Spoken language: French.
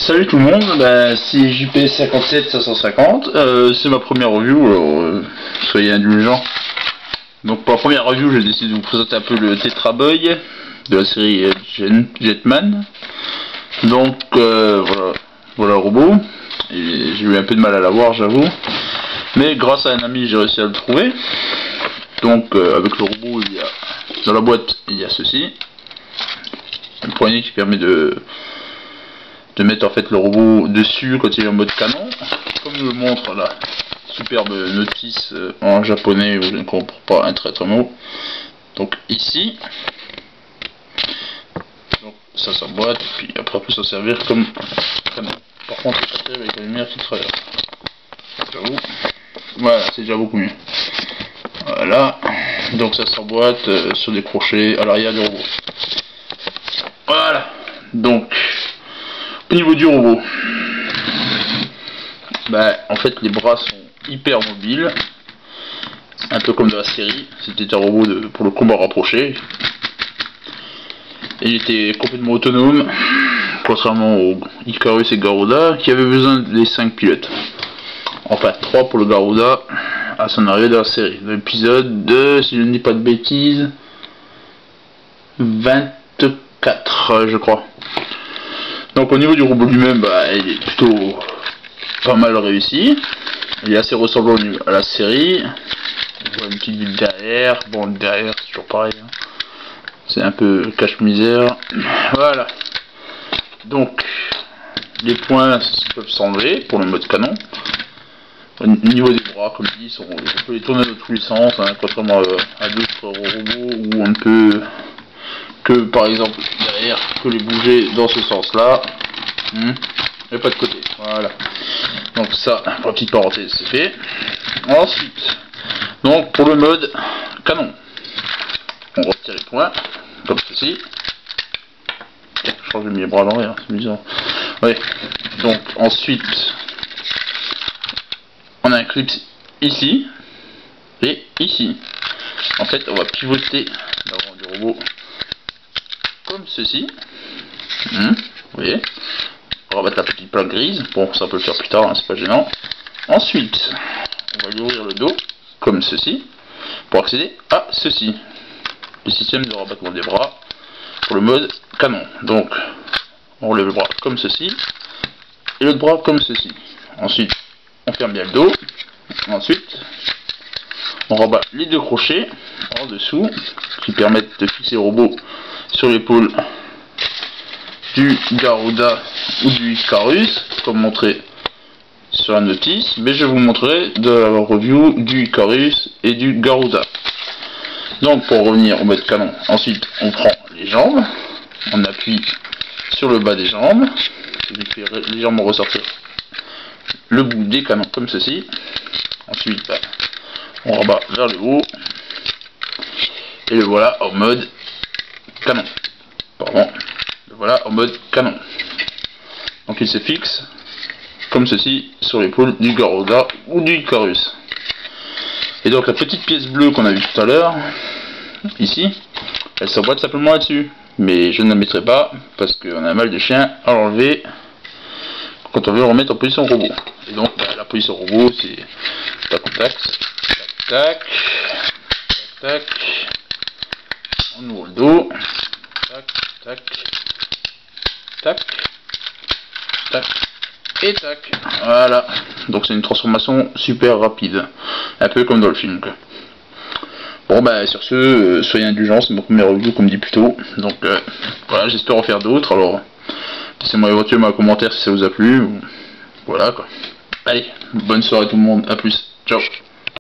Salut tout le monde, c'est JP57550, c'est ma première review, alors soyez indulgents. Donc pour la première review, j'ai décidé de vous présenter un peu le Tetra Boy de la série Jetman. Donc voilà le robot, et j'ai eu un peu de mal à l'avoir, j'avoue, mais grâce à un ami j'ai réussi à le trouver. Donc avec le robot, dans la boîte il y a ceci, une poignée qui permet de mettre en fait le robot dessus quand il est en mode canon, comme le montre la superbe notice en japonais où je ne comprends pas un traître mot. Donc ici, donc ça s'emboîte, puis après on peut s'en servir comme canon. Par contre c'est pas terrible avec la lumière qui traverse. J'avoue, voilà, c'est déjà beaucoup mieux. Voilà, donc ça s'emboîte sur des crochets à l'arrière du robot. Voilà, donc au niveau du robot, en fait les bras sont hyper mobiles, un peu comme de la série. C'était un robot pour le combat rapproché. Et il était complètement autonome, contrairement aux Icarus et Garuda qui avaient besoin des 5 pilotes. Enfin 3 pour le Garuda à son arrivée dans la série. L'épisode de, si je ne dis pas de bêtises, 24 je crois. Donc au niveau du robot lui-même, il est plutôt pas mal réussi. Il est assez ressemblant à la série. On voit une petite ville derrière. Bon, derrière c'est toujours pareil, hein. C'est un peu cache-misère. Voilà. Donc les points peuvent s'enlever pour le mode canon. Au niveau des bras, comme je dis, on peut les tourner dans tous les sens, hein, contrairement à d'autres robots où on ne peut que par exemple derrière que les bouger dans ce sens là, et pas de côté. Voilà, donc ça, pour la petite parenthèse, c'est fait. Ensuite, donc pour le mode canon, on retire les points comme ceci. Je crois que j'ai mis les bras à l'envers, c'est bizarre. Ouais. Donc ensuite on a un clip ici et ici. En fait on va pivoter l'avant du robot comme ceci. Vous voyez, on va remettre la petite plaque grise. Bon, ça on peut le faire plus tard, hein, c'est pas gênant. Ensuite, on va lui ouvrir le dos comme ceci pour accéder à ceci. Le système de rabattement des bras pour le mode canon. Donc, on relève le bras comme ceci et l'autre bras comme ceci. Ensuite, on ferme bien le dos. Ensuite, on rabat les deux crochets en dessous qui permettent de fixer le robot sur l'épaule du Garuda ou du Icarus, comme montré sur la notice, mais je vous montrerai de la review du Icarus et du Garuda. Donc pour revenir au mode canon, ensuite on prend les jambes, on appuie sur le bas des jambes, ce qui fait légèrement ressortir le bout des canons comme ceci. Ensuite on rabat vers le haut et le voilà en mode canon. Pardon, le voilà en mode canon. Donc il se fixe comme ceci sur l'épaule du Garuda ou du Icarus. Et donc la petite pièce bleue qu'on a vue tout à l'heure, ici, elle s'emboîte simplement là-dessus. Mais je ne la mettrai pas parce qu'on a mal de chien à l'enlever quand on veut le remettre en position robot. Et donc la position robot, c'est tac tac tac tac tac, on ouvre le dos, tac tac tac tac et tac. Voilà, donc c'est une transformation super rapide, un peu comme dans le film quoi. Bon sur ce, soyez indulgents, c'est ma première review comme dit plus tôt. Donc voilà, j'espère en faire d'autres. Alors laissez-moi éventuellement un commentaire si ça vous a plu. Voilà quoi. Allez, bonne soirée tout le monde, à plus, ciao.